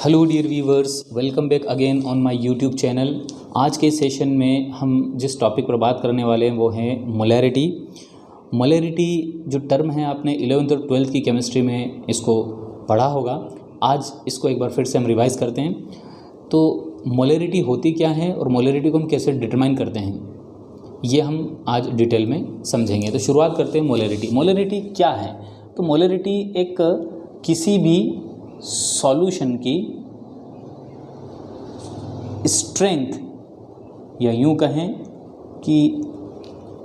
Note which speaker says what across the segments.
Speaker 1: Hello dear viewers, welcome back again on my YouTube channel. आज के session में हम जिस टॉपिक पर बात करने वाले हैं वो है मोलैरिटी। मोलैरिटी जो टर्म है आपने 11th और 12th की केमिस्ट्री में इसको पढ़ा होगा। आज इसको एक बार फिर से हम रिवाइज़ करते हैं। तो मोलैरिटी होती क्या है और मोलैरिटी को हम कैसे डिटरमाइन करते हैं, ये हम आज डिटेल में समझेंगे। तो शुरुआत करते हैं मोलैरिटी। मोलैरिटी क्या है? तो मोलैरिटी एक किसी भी सॉल्यूशन की स्ट्रेंथ, या यूं कहें कि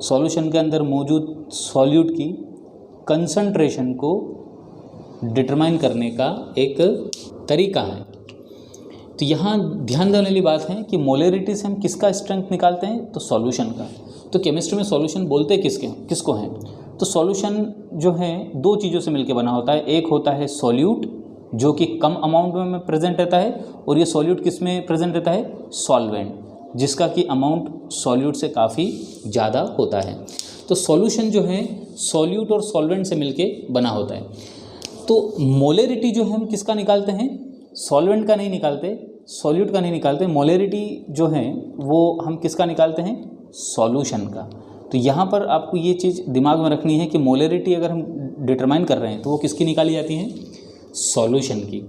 Speaker 1: सॉल्यूशन के अंदर मौजूद सॉल्यूट की कंसंट्रेशन को डिटरमाइन करने का एक तरीका है। तो यहाँ ध्यान देने वाली बात है कि मोलैरिटी से हम किसका स्ट्रेंथ निकालते हैं? तो सॉल्यूशन का। तो केमिस्ट्री में सॉल्यूशन बोलते किसको हैं? तो सॉल्यूशन जो है दो चीज़ों से मिलकर बना होता है। एक होता है सॉल्यूट जो कि कम अमाउंट में प्रेजेंट रहता है, और ये सॉल्यूट किस में प्रेजेंट रहता है? सॉल्वेंट, जिसका कि अमाउंट सॉल्यूट से काफ़ी ज़्यादा होता है। तो सॉल्यूशन जो है सॉल्यूट और सॉल्वेंट से मिलके बना होता है। तो मोलैरिटी जो है हम किसका निकालते हैं? सॉल्वेंट का नहीं निकालते, सॉल्यूट का नहीं निकालते। मोलैरिटी जो है वो हम किसका निकालते हैं? सॉल्यूशन का। तो यहाँ पर आपको ये चीज़ दिमाग में रखनी है कि मोलैरिटी अगर हम डिटरमाइन कर रहे हैं तो वो किसकी निकाली जाती है? सॉल्यूशन की।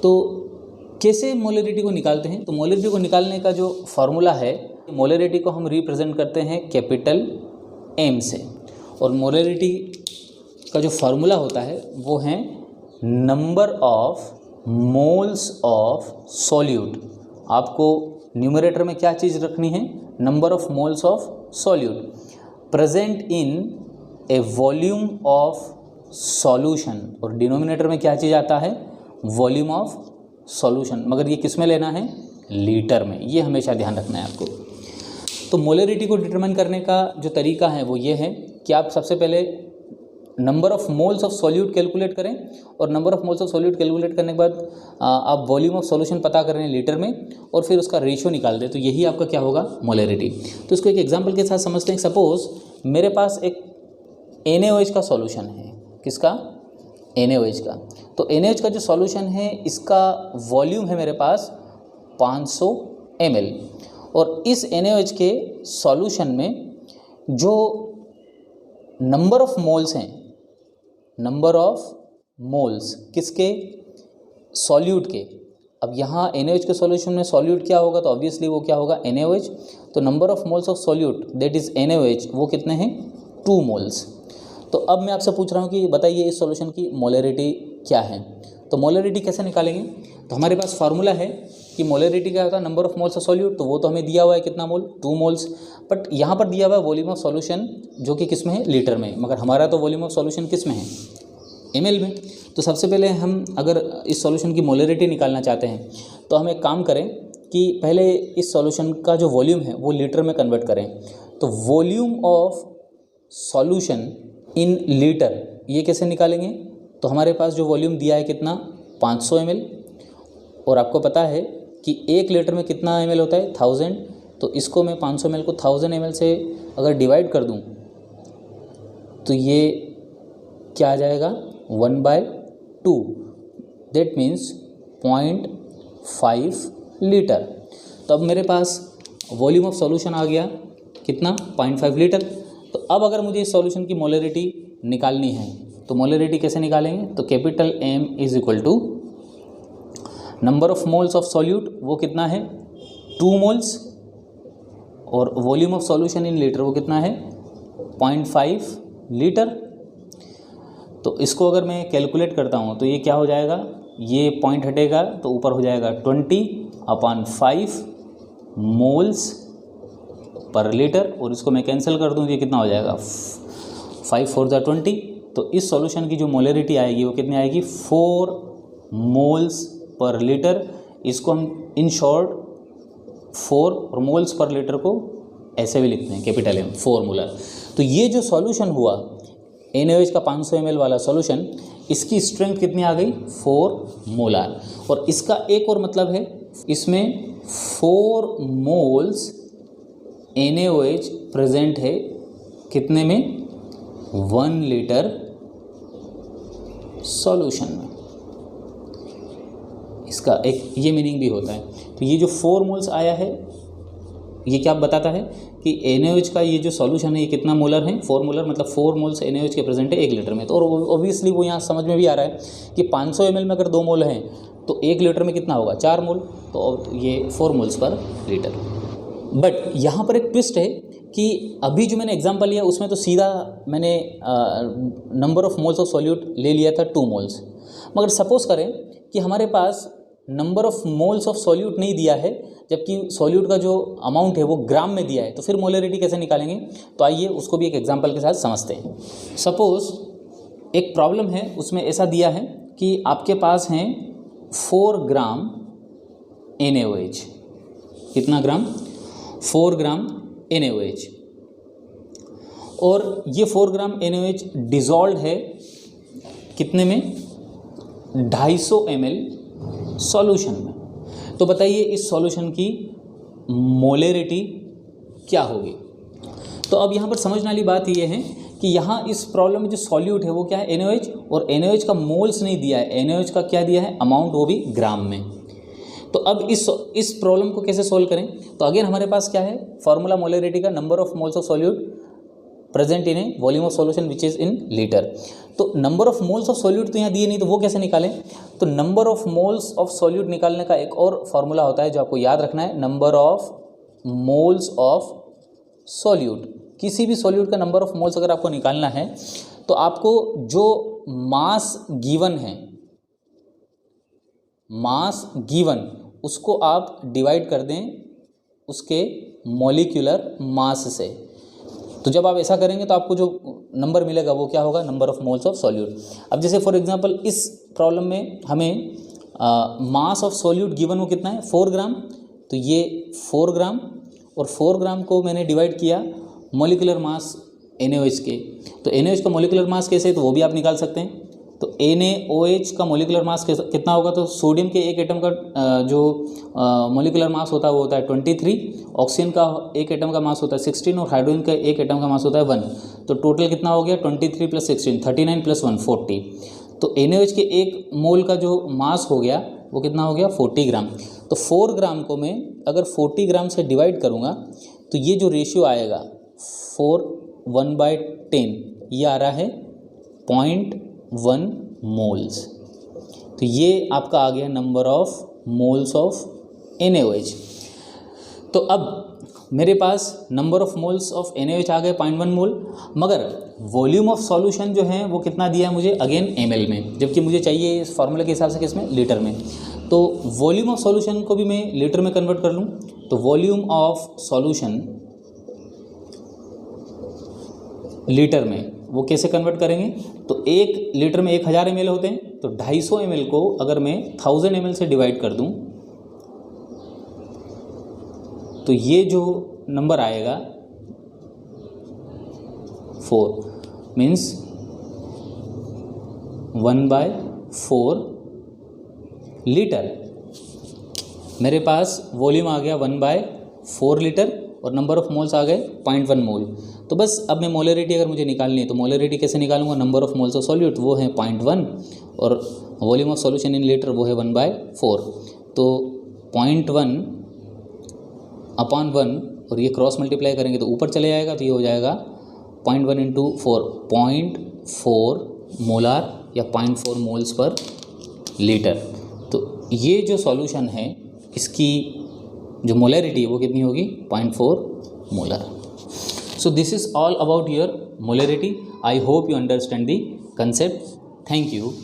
Speaker 1: तो कैसे मोलैरिटी को निकालते हैं? तो मोलैरिटी को निकालने का जो फार्मूला है, मोलैरिटी को हम रिप्रेजेंट करते हैं कैपिटल M से, और मोलैरिटी का जो फार्मूला होता है वो है number of moles of solute. आपको न्यूमरेटर में क्या चीज़ रखनी है? Number of moles of solute present in a volume of solution, और डिनोमिनेटर में क्या चीज़ आता है? Volume of solution. मगर ये किस में लेना है? लीटर में। ये हमेशा ध्यान रखना है आपको। तो मोलैरिटी को डिटरमाइन करने का जो तरीका है वो ये है कि आप सबसे पहले number of moles of solute calculate करें, और number of moles of solute calculate करने के बाद आप वॉल्यूम ऑफ सॉल्यूशन पता करें लीटर में, और फिर उसका रेशियो निकाल दें। तो यही आपका क्या होगा? मोलैरिटी। तो इसको एक एग्जांपल के साथ समझते हैं। सपोज मेरे पास एक NaOH का सॉल्यूशन है। किसका? NaOH का। तो NaOH का जो सॉल्यूशन है इसका वॉल्यूम है मेरे पास 500 ml, और इस NaOH के सॉल्यूशन में जो नंबर ऑफ मोल्स हैं, नंबर ऑफ मोल्स किसके? सॉल्यूट के। अब यहाँ NaOH के सॉल्यूशन में सॉल्यूट क्या होगा? तो ऑब्वियसली वो क्या होगा? NaOH। तो number of moles of solute that is NaOH वो कितने हैं? 2 मोल्स। तो अब मैं आपसे पूछ रहा हूँ कि बताइए इस सॉल्यूशन की मोलैरिटी क्या है? तो मोलैरिटी कैसे निकालेंगे? तो हमारे पास फार्मूला है कि मोलैरिटी क्या होता है? Number of moles of solute. तो वो तो हमें दिया हुआ है कितना मोल? 2 मोल्स। बट यहाँ पर दिया हुआ है वॉल्यूम ऑफ सॉल्यूशन जो कि किस में है? लीटर में। मगर हमारा तो वॉल्यूम ऑफ सॉल्यूशन किस में है? ml में। तो सबसे पहले हम अगर इस सॉल्यूशन की मोलैरिटी निकालना चाहते हैं तो हम एक काम करें कि पहले इस सॉल्यूशन का जो वॉल्यूम है वो लीटर में कन्वर्ट करें। तो volume of solution in litre ये कैसे निकालेंगे? तो हमारे पास जो वॉल्यूम दिया है कितना? 500 ml, और आपको पता है कि 1 लीटर में कितना ml होता है? 1000। तो इसको मैं 500 ml को 1000 ml से अगर डिवाइड कर दूं तो ये क्या आ जाएगा? 1/2, दैट मीन्स 0.5 लीटर। तो अब मेरे पास वॉल्यूम ऑफ सॉल्यूशन आ गया कितना? 0.5 लीटर। तो अब अगर मुझे इस सॉल्यूशन की मोलैरिटी निकालनी है तो मोलैरिटी कैसे निकालेंगे? तो capital M is equal to number of moles of solute, वो कितना है? 2 मोल्स, और volume of solution in litre वो कितना है? 0.5 लीटर। तो इसको अगर मैं कैलकुलेट करता हूँ तो ये क्या हो जाएगा? ये पॉइंट हटेगा तो ऊपर हो जाएगा 20/5 मोल्स पर लीटर, और इसको मैं कैंसिल कर दूँ तो ये कितना हो जाएगा? 5 4 × 20। तो इस सॉल्यूशन की जो मोलैरिटी आएगी वो कितनी आएगी? 4 मोल्स पर लीटर। इसको हम इन शॉर्ट 4 और मोल्स पर लीटर को ऐसे भी लिखते हैं कैपिटल M, 4 मोलर। तो ये जो सॉल्यूशन हुआ NaOH का 500 ml वाला सॉल्यूशन, इसकी स्ट्रेंथ कितनी आ गई? 4 मोलार। और इसका एक और मतलब है, इसमें 4 मोल्स NaOH प्रेजेंट है कितने में? 1 लीटर सॉल्यूशन में। इसका एक ये मीनिंग भी होता है। तो ये जो 4 मोल्स आया है ये क्या बताता है कि NaOH का ये जो सॉल्यूशन है ये कितना मोलर है, 4 मोलर, मतलब 4 मोल्स NaOH के प्रेजेंट है 1 लीटर में। तो और ऑब्वियसली वो यहाँ समझ में भी आ रहा है कि 500 ml में अगर 2 मोल हैं तो 1 लीटर में कितना होगा, 4 मोल, तो ये 4 मोल्स पर लीटर। बट यहाँ पर एक ट्विस्ट है कि अभी जो मैंने एग्जांपल लिया उसमें तो सीधा मैंने number of moles of solute ले लिया था 2 मोल्स, मगर सपोज़ करें कि हमारे पास number of moles of solute नहीं दिया है जबकि सॉल्यूट का जो अमाउंट है वो ग्राम में दिया है, तो फिर मोलरिटी कैसे निकालेंगे? तो आइए उसको भी एक एग्जांपल के साथ समझते हैं। सपोज़ एक प्रॉब्लम है, उसमें ऐसा दिया है कि आपके पास हैं 4 ग्राम NaOH। कितना ग्राम? 4 ग्राम NaOH। और ये 4 ग्राम NaOH डिज़ोल्व है कितने में? 250 ml सॉल्यूशन में। तो बताइए इस सॉल्यूशन की मोलरिटी क्या होगी? तो अब यहाँ पर समझने वाली बात ये है कि यहाँ इस प्रॉब्लम में जो सॉल्यूट है वो क्या है? NaOH, और NaOH का मोल्स नहीं दिया है, NaOH का क्या दिया है? अमाउंट, वो भी ग्राम में। तो अब इस प्रॉब्लम को कैसे सोल्व करें? तो अगेन हमारे पास क्या है? फार्मूला मोलरिटी का, number of moles of solute present in a volume of solution which is in litre. तो number of moles of solute तो यहाँ दिए नहीं, तो वो कैसे निकालें? तो number of moles of solute निकालने का एक और फार्मूला होता है जो आपको याद रखना है, number of moles of solute. किसी भी सॉल्यूट का नंबर ऑफ मोल्स अगर आपको निकालना है तो आपको जो मास गिवन है, मास गिवन, उसको आप डिवाइड कर दें उसके मॉलिक्यूलर मास से। तो जब आप ऐसा करेंगे तो आपको जो नंबर मिलेगा वो क्या होगा? Number of moles of solute. अब जैसे फॉर एग्जांपल इस प्रॉब्लम में हमें मास ऑफ सॉल्यूट गिवन वो कितना है? 4 ग्राम। तो ये 4 ग्राम, और 4 ग्राम को मैंने डिवाइड किया मॉलिक्यूलर मास NaOH के। तो NaOH का मॉलिक्यूलर मास कैसे है तो वो भी आप निकाल सकते हैं। तो NaOH का मॉलिक्यूलर मास कितना होगा? तो सोडियम के एक एटम का जो मॉलिक्यूलर मास होता है वो होता है 23, ऑक्सीजन का एक एटम का मास होता है 16, और हाइड्रोजन का एक एटम का मास होता है 1। तो टोटल कितना हो गया? 23 + 16, 39 + 1, 40। तो NaOH के एक मोल का जो मास हो गया वो कितना हो गया? 40 ग्राम। तो 4 ग्राम को मैं अगर 40 ग्राम से डिवाइड करूँगा तो ये जो रेशियो आएगा 4/1/10, ये आ रहा है 0.1 मोल्स। तो ये आपका आ गया number of moles of NaOH। तो अब मेरे पास number of moles of NaOH आ गए 0.1 मोल, मगर वॉल्यूम ऑफ सॉल्यूशन जो है वो कितना दिया है मुझे? अगेन ml में, जबकि मुझे चाहिए इस फार्मूले के हिसाब से किसमें? लीटर में। तो वॉल्यूम ऑफ सॉल्यूशन को भी मैं लीटर में कन्वर्ट कर लूँ। तो वॉल्यूम ऑफ सॉल्यूशन लीटर में वो कैसे कन्वर्ट करेंगे? तो 1 लीटर में 1000 ml होते हैं, तो 250 ml को अगर मैं 1000 ml से डिवाइड कर दूं तो ये जो नंबर आएगा 4 मीन्स 1/4 लीटर। मेरे पास वॉल्यूम आ गया 1/4 लीटर और नंबर ऑफ मोल्स आ गए 0.1 मोल। तो बस अब मैं मोलरिटी अगर मुझे निकालनी है तो मोलरिटी कैसे निकालूंगा? Number of moles of solute वो है 0.1 और volume of solution in litre वो है 1/4। तो 0.1/1 और ये क्रॉस मल्टीप्लाई करेंगे तो ऊपर चले जाएगा, तो ये हो जाएगा 0.1 × 4, 0.4 मोलार या 0.4 मोल्स पर लीटर। तो ये जो सॉल्यूशन है इसकी जो मोलरिटी है वो कितनी होगी? 0.4 molar. So this is all about your molarity. I hope you understand the concept. Thank you.